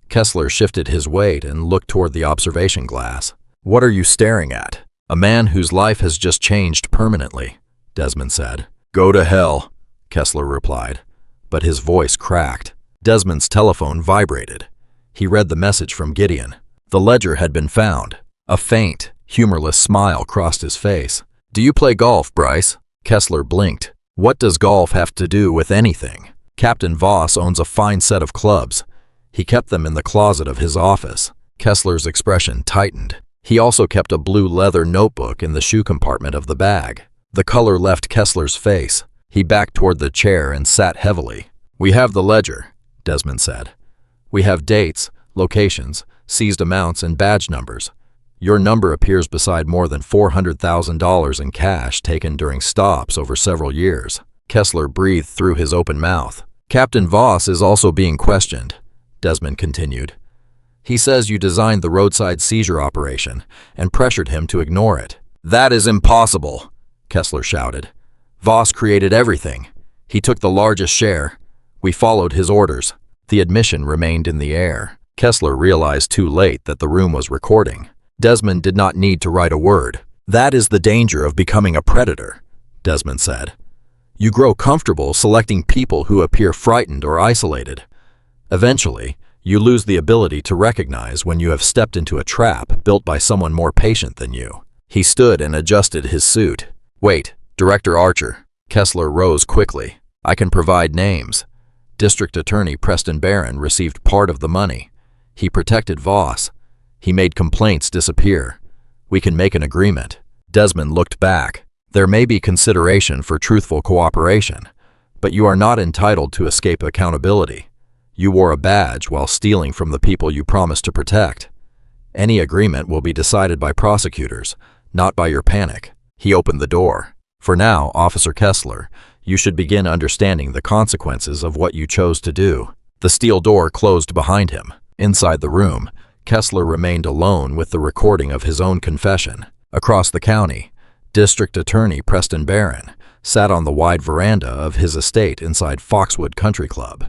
A: Kessler shifted his weight and looked toward the observation glass. What are you staring at? A man whose life has just changed permanently, Desmond said. Go to hell, Kessler replied, but his voice cracked. Desmond's telephone vibrated. He read the message from Gideon. The ledger had been found. A faint, humorless smile crossed his face. Do you play golf, Bryce? Kessler blinked. What does golf have to do with anything? Captain Voss owns a fine set of clubs. He kept them in the closet of his office. Kessler's expression tightened. He also kept a blue leather notebook in the shoe compartment of the bag. The color left Kessler's face. He backed toward the chair and sat heavily. We have the ledger, Desmond said. We have dates, locations, seized amounts, and badge numbers. Your number appears beside more than $400,000 in cash taken during stops over several years. Kessler breathed through his open mouth. Captain Voss is also being questioned, Desmond continued. He says you designed the roadside seizure operation and pressured him to ignore it. That is impossible, Kessler shouted. Voss created everything. He took the largest share. We followed his orders. The admission remained in the air. Kessler realized too late that the room was recording. Desmond did not need to write a word. That is the danger of becoming a predator, Desmond said. You grow comfortable selecting people who appear frightened or isolated. Eventually, you lose the ability to recognize when you have stepped into a trap built by someone more patient than you. He stood and adjusted his suit. Wait, Director Archer. Kessler rose quickly. I can provide names. District Attorney Preston Barron received part of the money. He protected Voss. He made complaints disappear. We can make an agreement. Desmond looked back. There may be consideration for truthful cooperation, but you are not entitled to escape accountability. You wore a badge while stealing from the people you promised to protect. Any agreement will be decided by prosecutors, not by your panic. He opened the door. For now, Officer Kessler, you should begin understanding the consequences of what you chose to do. The steel door closed behind him. Inside the room, Kessler remained alone with the recording of his own confession. Across the county, District Attorney Preston Barron sat on the wide veranda of his estate inside Foxwood Country Club.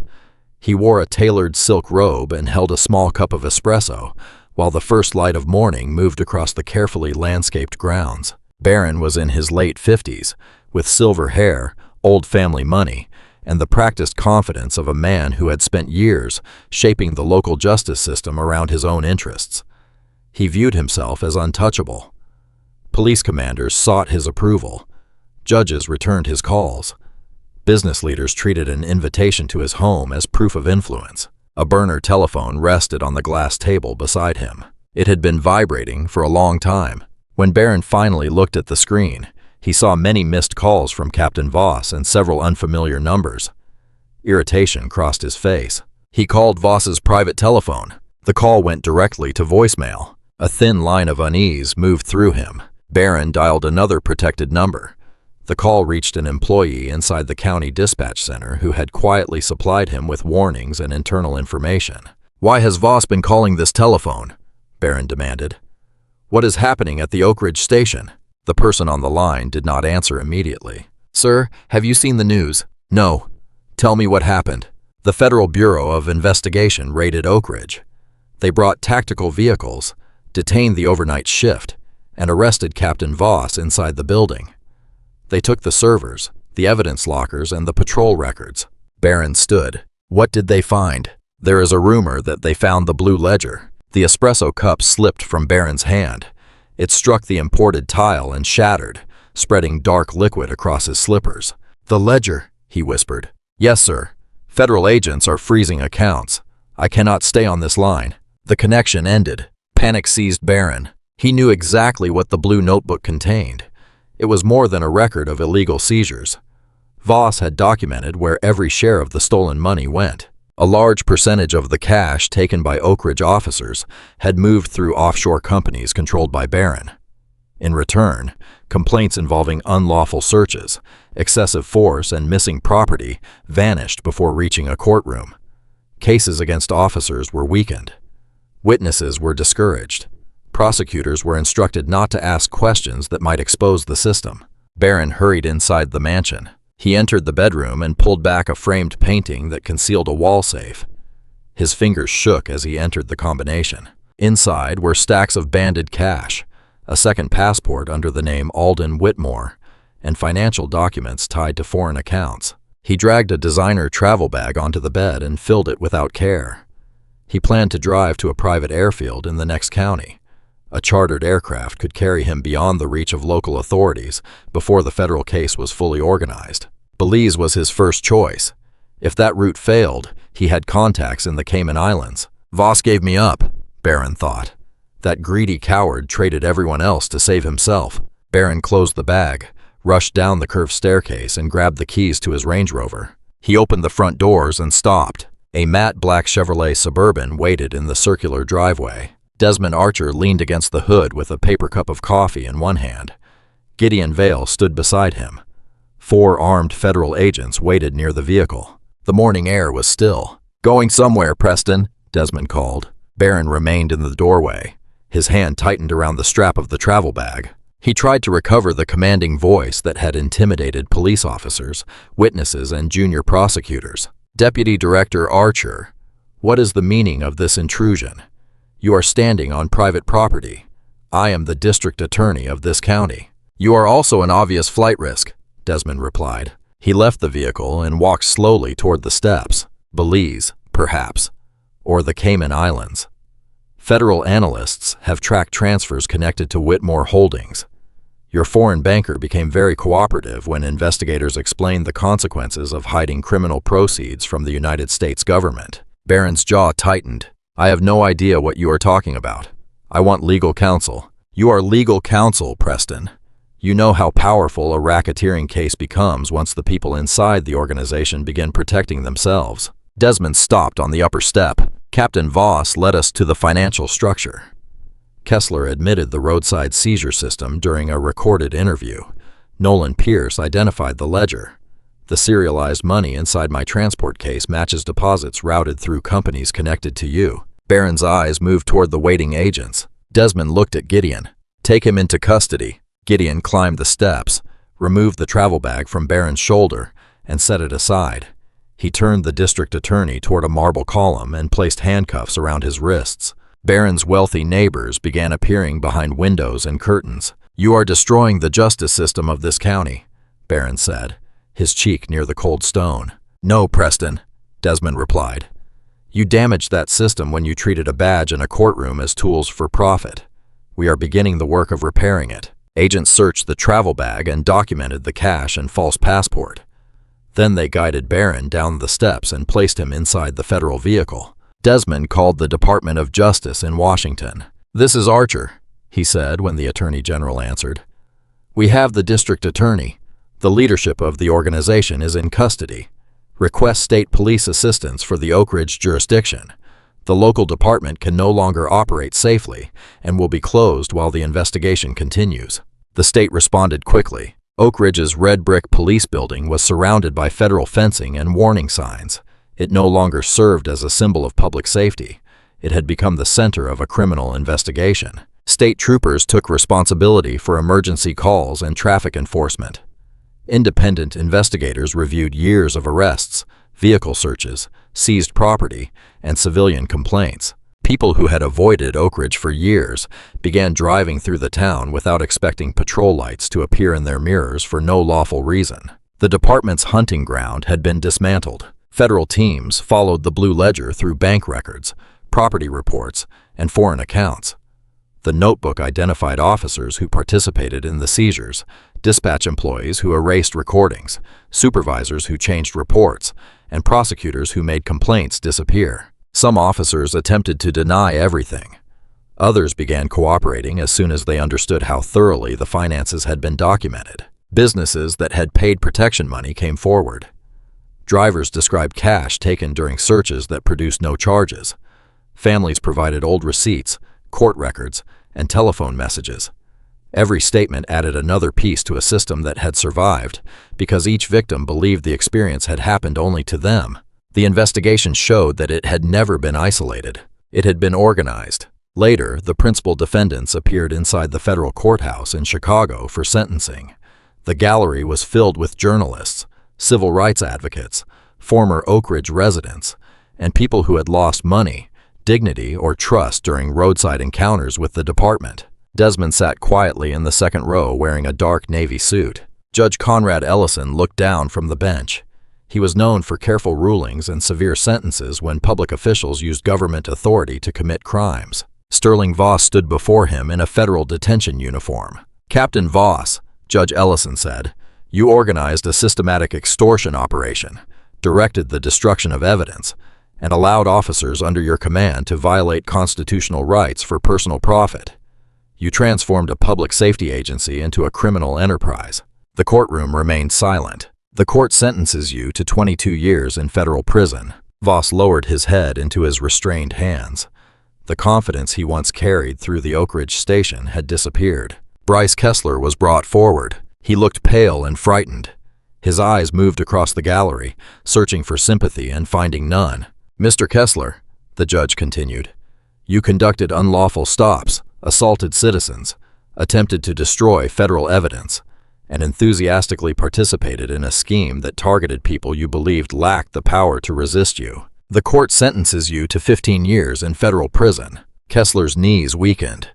A: He wore a tailored silk robe and held a small cup of espresso, while the first light of morning moved across the carefully landscaped grounds. Barron was in his late 50s, with silver hair, old family money, and the practiced confidence of a man who had spent years shaping the local justice system around his own interests. He viewed himself as untouchable. Police commanders sought his approval. Judges returned his calls. Business leaders treated an invitation to his home as proof of influence. A burner telephone rested on the glass table beside him. It had been vibrating for a long time. When Barron finally looked at the screen, he saw many missed calls from Captain Voss and several unfamiliar numbers. Irritation crossed his face. He called Voss's private telephone. The call went directly to voicemail. A thin line of unease moved through him. Barron dialed another protected number. The call reached an employee inside the county dispatch center who had quietly supplied him with warnings and internal information. "Why has Voss been calling this telephone?" Barron demanded. "What is happening at the Oak Ridge station?" The person on the line did not answer immediately. "Sir, have you seen the news?" "No." "Tell me what happened." "The Federal Bureau of Investigation raided Oak Ridge. They brought tactical vehicles, detained the overnight shift, and arrested Captain Voss inside the building. They took the servers, the evidence lockers, and the patrol records." Barron stood. "What did they find?" "There is a rumor that they found the blue ledger." The espresso cup slipped from Barron's hand. It struck the imported tile and shattered, spreading dark liquid across his slippers. "The ledger," he whispered. "Yes, sir. Federal agents are freezing accounts. I cannot stay on this line." The connection ended. Panic seized Barron. He knew exactly what the blue notebook contained. It was more than a record of illegal seizures. Voss had documented where every share of the stolen money went. A large percentage of the cash taken by Oak Ridge officers had moved through offshore companies controlled by Barron. In return, complaints involving unlawful searches, excessive force, and missing property vanished before reaching a courtroom. Cases against officers were weakened. Witnesses were discouraged. Prosecutors were instructed not to ask questions that might expose the system. Barron hurried inside the mansion. He entered the bedroom and pulled back a framed painting that concealed a wall safe. His fingers shook as he entered the combination. Inside were stacks of banded cash, a second passport under the name Alden Whitmore, and financial documents tied to foreign accounts. He dragged a designer travel bag onto the bed and filled it without care. He planned to drive to a private airfield in the next county. A chartered aircraft could carry him beyond the reach of local authorities before the federal case was fully organized. Belize was his first choice. If that route failed, he had contacts in the Cayman Islands. Voss gave me up, Barron thought. That greedy coward traded everyone else to save himself. Barron closed the bag, rushed down the curved staircase, and grabbed the keys to his Range Rover. He opened the front doors and stopped. A matte black Chevrolet Suburban waited in the circular driveway. Desmond Archer leaned against the hood with a paper cup of coffee in one hand. Gideon Vale stood beside him. 4 armed federal agents waited near the vehicle. The morning air was still. "Going somewhere, Preston," Desmond called. Barron remained in the doorway. His hand tightened around the strap of the travel bag. He tried to recover the commanding voice that had intimidated police officers, witnesses, and junior prosecutors. "Deputy Director Archer, what is the meaning of this intrusion? You are standing on private property. I am the district attorney of this county." "You are also an obvious flight risk," Desmond replied. He left the vehicle and walked slowly toward the steps. Belize, perhaps, or the Cayman Islands. Federal analysts have tracked transfers connected to Whitmore Holdings. Your foreign banker became very cooperative when investigators explained the consequences of hiding criminal proceeds from the United States government. Barron's jaw tightened. "I have no idea what you are talking about. I want legal counsel." "You are legal counsel, Preston. You know how powerful a racketeering case becomes once the people inside the organization begin protecting themselves." Desmond stopped on the upper step. "Captain Voss led us to the financial structure." Kessler admitted the roadside seizure system during a recorded interview. Nolan Pierce identified the ledger. "The serialized money inside my transport case matches deposits routed through companies connected to you." Barron's eyes moved toward the waiting agents. Desmond looked at Gideon. "Take him into custody." Gideon climbed the steps, removed the travel bag from Barron's shoulder, and set it aside. He turned the district attorney toward a marble column and placed handcuffs around his wrists. Barron's wealthy neighbors began appearing behind windows and curtains. "You are destroying the justice system of this county," Barron said, his cheek near the cold stone. "No, Preston," Desmond replied. "You damaged that system when you treated a badge and a courtroom as tools for profit. We are beginning the work of repairing it." Agents searched the travel bag and documented the cash and false passport. Then they guided Barron down the steps and placed him inside the federal vehicle. Desmond called the Department of Justice in Washington. "This is Archer," he said when the Attorney General answered. "We have the district attorney. The leadership of the organization is in custody. Request state police assistance for the Oak Ridge jurisdiction. The local department can no longer operate safely and will be closed while the investigation continues." The state responded quickly. Oak Ridge's red brick police building was surrounded by federal fencing and warning signs. It no longer served as a symbol of public safety. It had become the center of a criminal investigation. State troopers took responsibility for emergency calls and traffic enforcement. Independent investigators reviewed years of arrests, vehicle searches, seized property, and civilian complaints. People who had avoided Oak Ridge for years began driving through the town without expecting patrol lights to appear in their mirrors for no lawful reason. The department's hunting ground had been dismantled. Federal teams followed the Blue Ledger through bank records, property reports, and foreign accounts. The notebook identified officers who participated in the seizures, dispatch employees who erased recordings, supervisors who changed reports, and prosecutors who made complaints disappear. Some officers attempted to deny everything. Others began cooperating as soon as they understood how thoroughly the finances had been documented. Businesses that had paid protection money came forward. Drivers described cash taken during searches that produced no charges. Families provided old receipts, court records, and telephone messages. Every statement added another piece to a system that had survived because each victim believed the experience had happened only to them. The investigation showed that it had never been isolated. It had been organized. Later, the principal defendants appeared inside the federal courthouse in Chicago for sentencing. The gallery was filled with journalists, civil rights advocates, former Oak Ridge residents, and people who had lost money, dignity, or trust during roadside encounters with the department. Desmond sat quietly in the second row wearing a dark navy suit. Judge Conrad Ellison looked down from the bench. He was known for careful rulings and severe sentences when public officials used government authority to commit crimes. Sterling Voss stood before him in a federal detention uniform. "Captain Voss," Judge Ellison said, "you organized a systematic extortion operation, directed the destruction of evidence, and allowed officers under your command to violate constitutional rights for personal profit. You transformed a public safety agency into a criminal enterprise." The courtroom remained silent. "The court sentences you to 22 years in federal prison." Voss lowered his head into his restrained hands. The confidence he once carried through the Oak Ridge station had disappeared. Bryce Kessler was brought forward. He looked pale and frightened. His eyes moved across the gallery, searching for sympathy and finding none. "Mr. Kessler," the judge continued, "you conducted unlawful stops, assaulted citizens, attempted to destroy federal evidence, and enthusiastically participated in a scheme that targeted people you believed lacked the power to resist you. The court sentences you to 15 years in federal prison." Kessler's knees weakened.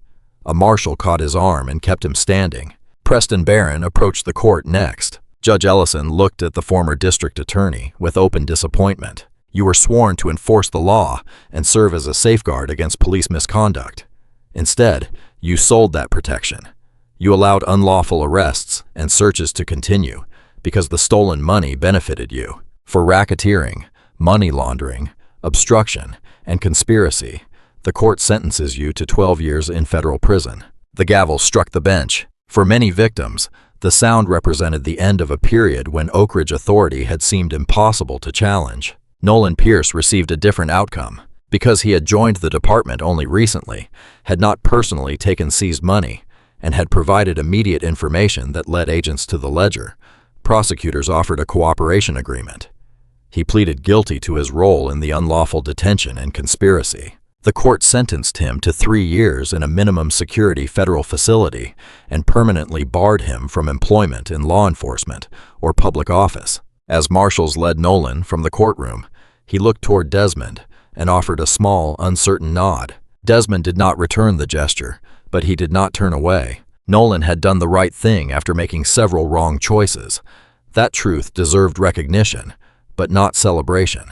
A: A marshal caught his arm and kept him standing. Preston Barron approached the court next. Judge Ellison looked at the former district attorney with open disappointment. "You were sworn to enforce the law and serve as a safeguard against police misconduct. Instead, you sold that protection. You allowed unlawful arrests and searches to continue because the stolen money benefited you. For racketeering, money laundering, obstruction, and conspiracy, the court sentences you to 12 years in federal prison." The gavel struck the bench. For many victims, the sound represented the end of a period when Oak Ridge authority had seemed impossible to challenge. Nolan Pierce received a different outcome. Because he had joined the department only recently, had not personally taken seized money, and had provided immediate information that led agents to the ledger, prosecutors offered a cooperation agreement. He pleaded guilty to his role in the unlawful detention and conspiracy. The court sentenced him to 3 years in a minimum security federal facility and permanently barred him from employment in law enforcement or public office. As marshals led Nolan from the courtroom, he looked toward Desmond and offered a small, uncertain nod. Desmond did not return the gesture, but he did not turn away. Nolan had done the right thing after making several wrong choices. That truth deserved recognition, but not celebration.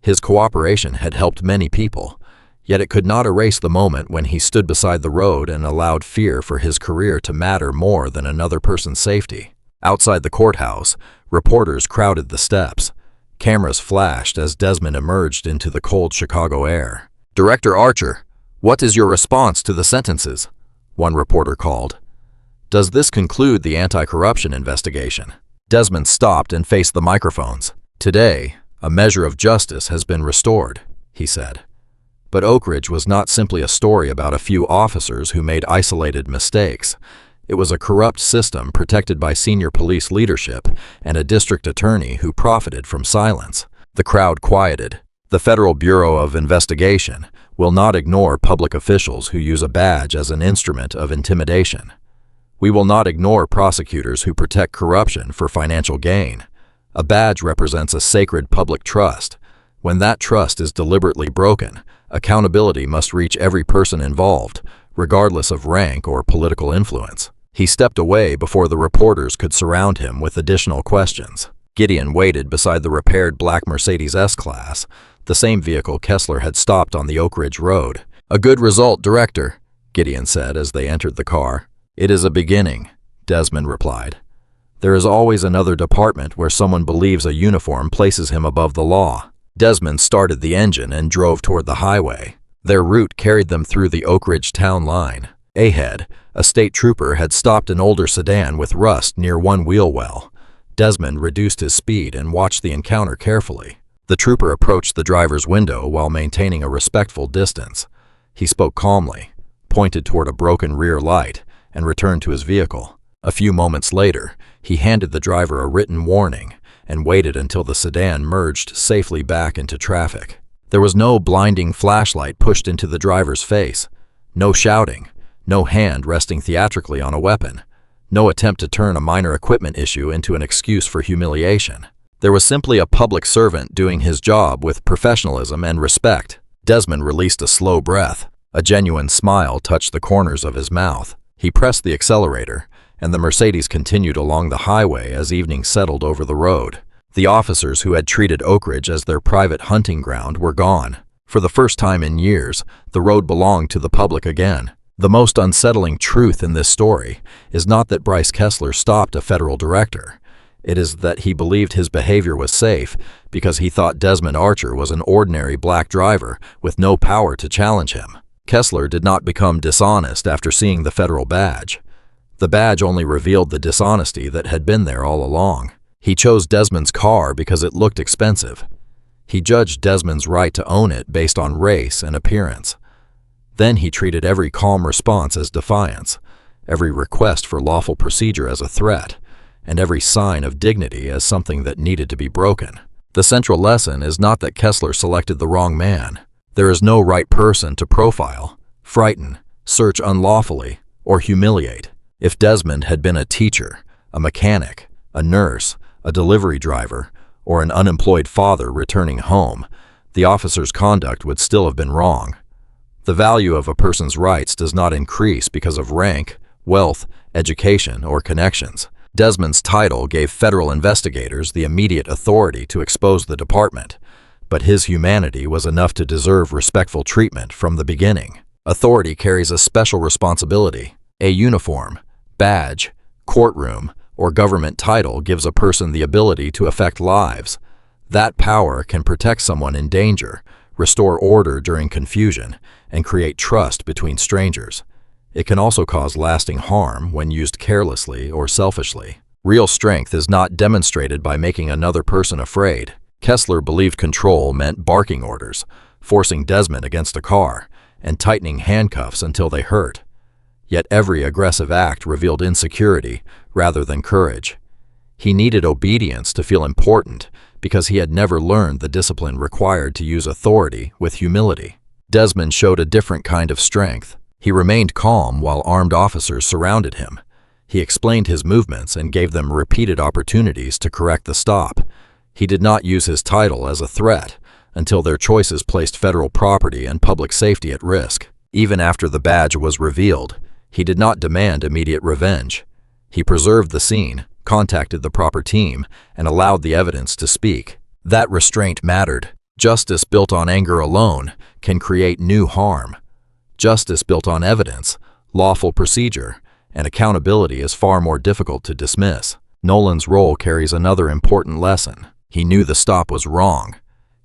A: His cooperation had helped many people, yet it could not erase the moment when he stood beside the road and allowed fear for his career to matter more than another person's safety. Outside the courthouse, reporters crowded the steps. Cameras flashed as Desmond emerged into the cold Chicago air. "Director Archer, what is your response to the sentences?" one reporter called. "Does this conclude the anti-corruption investigation?" Desmond stopped and faced the microphones. "Today, a measure of justice has been restored," he said. But Oak Ridge was not simply a story about a few officers who made isolated mistakes. It was a corrupt system protected by senior police leadership and a district attorney who profited from silence. The crowd quieted. The Federal Bureau of Investigation will not ignore public officials who use a badge as an instrument of intimidation. We will not ignore prosecutors who protect corruption for financial gain. A badge represents a sacred public trust. When that trust is deliberately broken, accountability must reach every person involved, regardless of rank or political influence. He stepped away before the reporters could surround him with additional questions. Gideon waited beside the repaired black Mercedes S-Class, the same vehicle Kessler had stopped on the Oak Ridge Road. "A good result, Director," Gideon said as they entered the car. "It is a beginning," Desmond replied. "There is always another department where someone believes a uniform places him above the law." Desmond started the engine and drove toward the highway. Their route carried them through the Oak Ridge town line. Ahead, a state trooper had stopped an older sedan with rust near one wheel well. Desmond reduced his speed and watched the encounter carefully. The trooper approached the driver's window while maintaining a respectful distance. He spoke calmly, pointed toward a broken rear light, and returned to his vehicle. A few moments later, he handed the driver a written warning and waited until the sedan merged safely back into traffic. There was no blinding flashlight pushed into the driver's face, no shouting, no hand resting theatrically on a weapon, no attempt to turn a minor equipment issue into an excuse for humiliation. There was simply a public servant doing his job with professionalism and respect. Desmond released a slow breath. A genuine smile touched the corners of his mouth. He pressed the accelerator, and the Mercedes continued along the highway as evening settled over the road. The officers who had treated Oak Ridge as their private hunting ground were gone. For the first time in years, the road belonged to the public again. The most unsettling truth in this story is not that Bryce Kessler stopped a federal director. It is that he believed his behavior was safe because he thought Desmond Archer was an ordinary black driver with no power to challenge him. Kessler did not become dishonest after seeing the federal badge. The badge only revealed the dishonesty that had been there all along. He chose Desmond's car because it looked expensive. He judged Desmond's right to own it based on race and appearance. Then he treated every calm response as defiance, every request for lawful procedure as a threat, and every sign of dignity as something that needed to be broken. The central lesson is not that Kessler selected the wrong man. There is no right person to profile, frighten, search unlawfully, or humiliate. If Desmond had been a teacher, a mechanic, a nurse, a delivery driver, or an unemployed father returning home, the officer's conduct would still have been wrong. The value of a person's rights does not increase because of rank, wealth, education, or connections. Desmond's title gave federal investigators the immediate authority to expose the department, but his humanity was enough to deserve respectful treatment from the beginning. Authority carries a special responsibility. A uniform, badge, courtroom, or government title gives a person the ability to affect lives. That power can protect someone in danger, restore order during confusion, and create trust between strangers. It can also cause lasting harm when used carelessly or selfishly. Real strength is not demonstrated by making another person afraid. Kessler believed control meant barking orders, forcing Desmond against a car, and tightening handcuffs until they hurt. Yet every aggressive act revealed insecurity rather than courage. He needed obedience to feel important because he had never learned the discipline required to use authority with humility. Desmond showed a different kind of strength. He remained calm while armed officers surrounded him. He explained his movements and gave them repeated opportunities to correct the stop. He did not use his title as a threat until their choices placed federal property and public safety at risk. Even after the badge was revealed, he did not demand immediate revenge. He preserved the scene, contacted the proper team, and allowed the evidence to speak. That restraint mattered. Justice built on anger alone can create new harm. Justice built on evidence, lawful procedure, and accountability is far more difficult to dismiss. Nolan's role carries another important lesson. He knew the stop was wrong.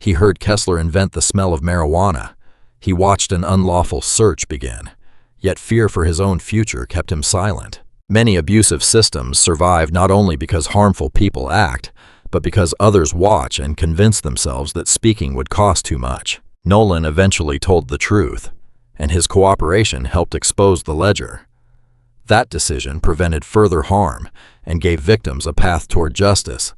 A: He heard Kessler invent the smell of marijuana. He watched an unlawful search begin. Yet fear for his own future kept him silent. Many abusive systems survive not only because harmful people act, but because others watch and convince themselves that speaking would cost too much. Nolan eventually told the truth, and his cooperation helped expose the ledger. That decision prevented further harm and gave victims a path toward justice.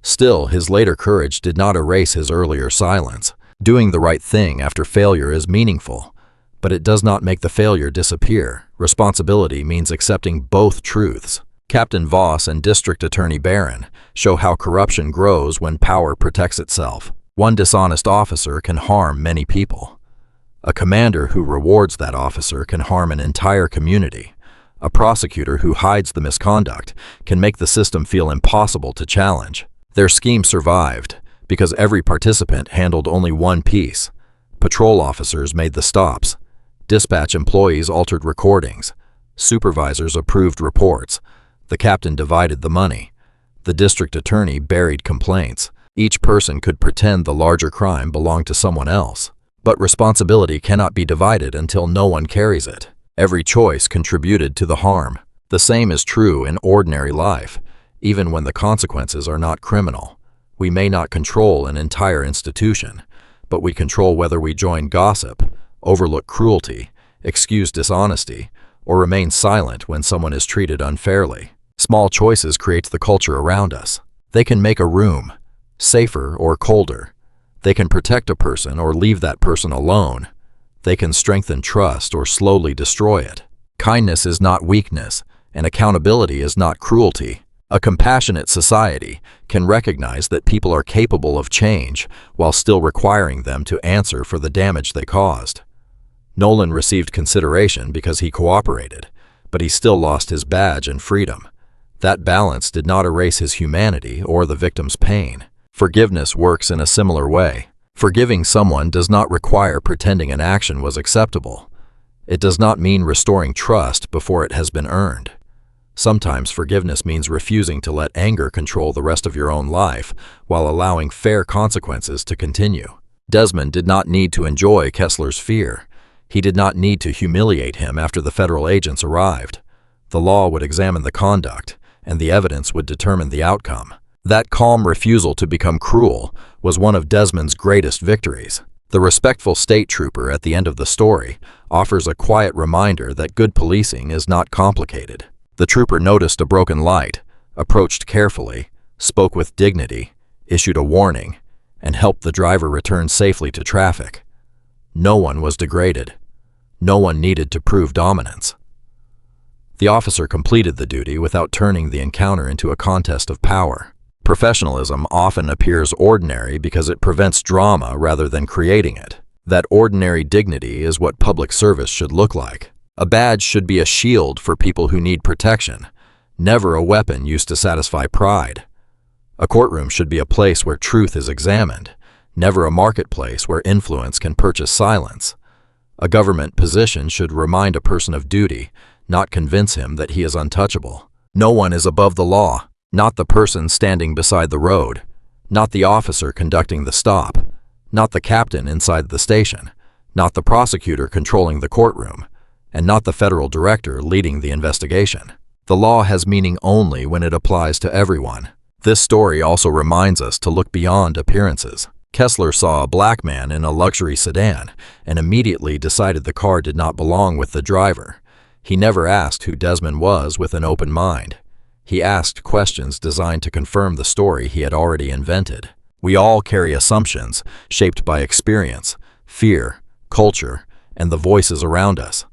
A: Still, his later courage did not erase his earlier silence. Doing the right thing after failure is meaningful, but it does not make the failure disappear. Responsibility means accepting both truths. Captain Voss and District Attorney Barron show how corruption grows when power protects itself. One dishonest officer can harm many people. A commander who rewards that officer can harm an entire community. A prosecutor who hides the misconduct can make the system feel impossible to challenge. Their scheme survived because every participant handled only one piece. Patrol officers made the stops. Dispatch employees altered recordings. Supervisors approved reports. The captain divided the money. The district attorney buried complaints. Each person could pretend the larger crime belonged to someone else. But responsibility cannot be divided until no one carries it. Every choice contributed to the harm. The same is true in ordinary life, even when the consequences are not criminal. We may not control an entire institution, but we control whether we join gossip, overlook cruelty, excuse dishonesty, or remain silent when someone is treated unfairly. Small choices create the culture around us. They can make a room safer or colder. They can protect a person or leave that person alone. They can strengthen trust or slowly destroy it. Kindness is not weakness, and accountability is not cruelty. A compassionate society can recognize that people are capable of change while still requiring them to answer for the damage they caused. Nolan received consideration because he cooperated, but he still lost his badge and freedom. That balance did not erase his humanity or the victim's pain. Forgiveness works in a similar way. Forgiving someone does not require pretending an action was acceptable. It does not mean restoring trust before it has been earned. Sometimes forgiveness means refusing to let anger control the rest of your own life while allowing fair consequences to continue. Desmond did not need to enjoy Kessler's fear. He did not need to humiliate him after the federal agents arrived. The law would examine the conduct, and the evidence would determine the outcome. That calm refusal to become cruel was one of Desmond's greatest victories. The respectful state trooper at the end of the story offers a quiet reminder that good policing is not complicated. The trooper noticed a broken light, approached carefully, spoke with dignity, issued a warning, and helped the driver return safely to traffic. No one was degraded. No one needed to prove dominance. The officer completed the duty without turning the encounter into a contest of power. Professionalism often appears ordinary because it prevents drama rather than creating it. That ordinary dignity is what public service should look like. A badge should be a shield for people who need protection, never a weapon used to satisfy pride. A courtroom should be a place where truth is examined, never a marketplace where influence can purchase silence. A government position should remind a person of duty, not convince him that he is untouchable. No one is above the law. Not the person standing beside the road, not the officer conducting the stop, not the captain inside the station, not the prosecutor controlling the courtroom, and not the federal director leading the investigation. The law has meaning only when it applies to everyone. This story also reminds us to look beyond appearances. Kessler saw a black man in a luxury sedan and immediately decided the car did not belong with the driver. He never asked who Desmond was with an open mind. He asked questions designed to confirm the story he had already invented. We all carry assumptions shaped by experience, fear, culture, and the voices around us.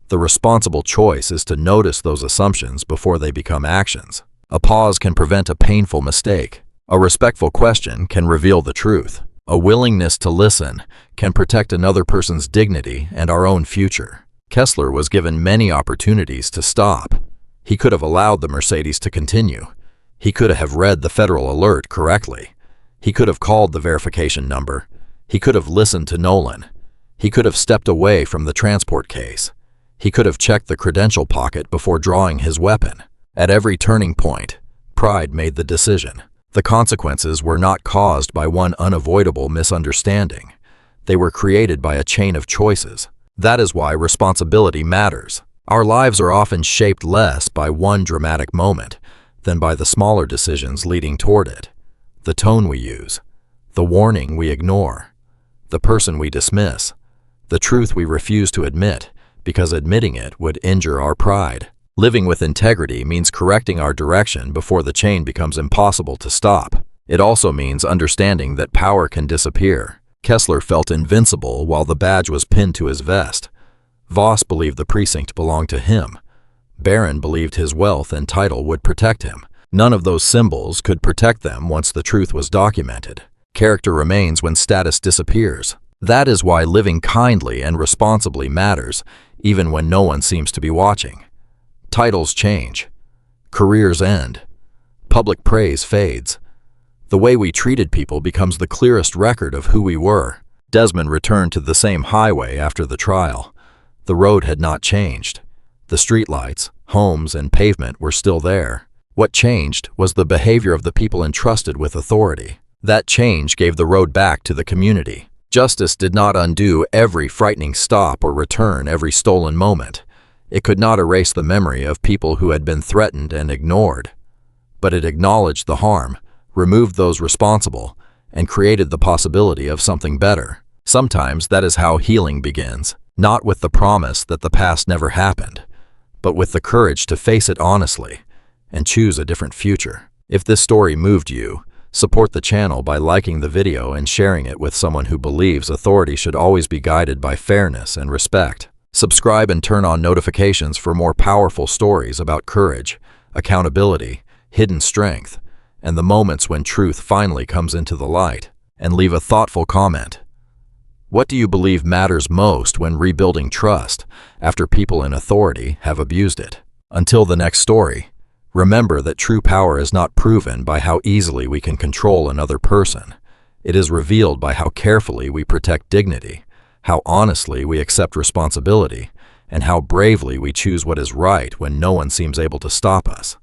A: The responsible choice is to notice those assumptions before they become actions. A pause can prevent a painful mistake. A respectful question can reveal the truth. A willingness to listen can protect another person's dignity and our own future. Kessler was given many opportunities to stop. He could have allowed the Mercedes to continue. He could have read the federal alert correctly. He could have called the verification number. He could have listened to Nolan. He could have stepped away from the transport case. He could have checked the credential pocket before drawing his weapon. At every turning point, pride made the decision. The consequences were not caused by one unavoidable misunderstanding. They were created by a chain of choices. That is why responsibility matters. Our lives are often shaped less by one dramatic moment than by the smaller decisions leading toward it. The tone we use, the warning we ignore, the person we dismiss, the truth we refuse to admit because admitting it would injure our pride. Living with integrity means correcting our direction before the chain becomes impossible to stop. It also means understanding that power can disappear. Kessler felt invincible while the badge was pinned to his vest. Voss believed the precinct belonged to him. Barron believed his wealth and title would protect him. None of those symbols could protect them once the truth was documented. Character remains when status disappears. That is why living kindly and responsibly matters, even when no one seems to be watching. Titles change. Careers end. Public praise fades. The way we treated people becomes the clearest record of who we were. Desmond returned to the same highway after the trial. The road had not changed. The streetlights, homes, and pavement were still there. What changed was the behavior of the people entrusted with authority. That change gave the road back to the community. Justice did not undo every frightening stop or return every stolen moment. It could not erase the memory of people who had been threatened and ignored. But it acknowledged the harm, removed those responsible, and created the possibility of something better. Sometimes that is how healing begins, not with the promise that the past never happened, but with the courage to face it honestly and choose a different future. If this story moved you, support the channel by liking the video and sharing it with someone who believes authority should always be guided by fairness and respect. Subscribe and turn on notifications for more powerful stories about courage, accountability, hidden strength, and the moments when truth finally comes into the light. And leave a thoughtful comment. What do you believe matters most when rebuilding trust after people in authority have abused it? Until the next story, remember that true power is not proven by how easily we can control another person. It is revealed by how carefully we protect dignity, how honestly we accept responsibility, and how bravely we choose what is right when no one seems able to stop us.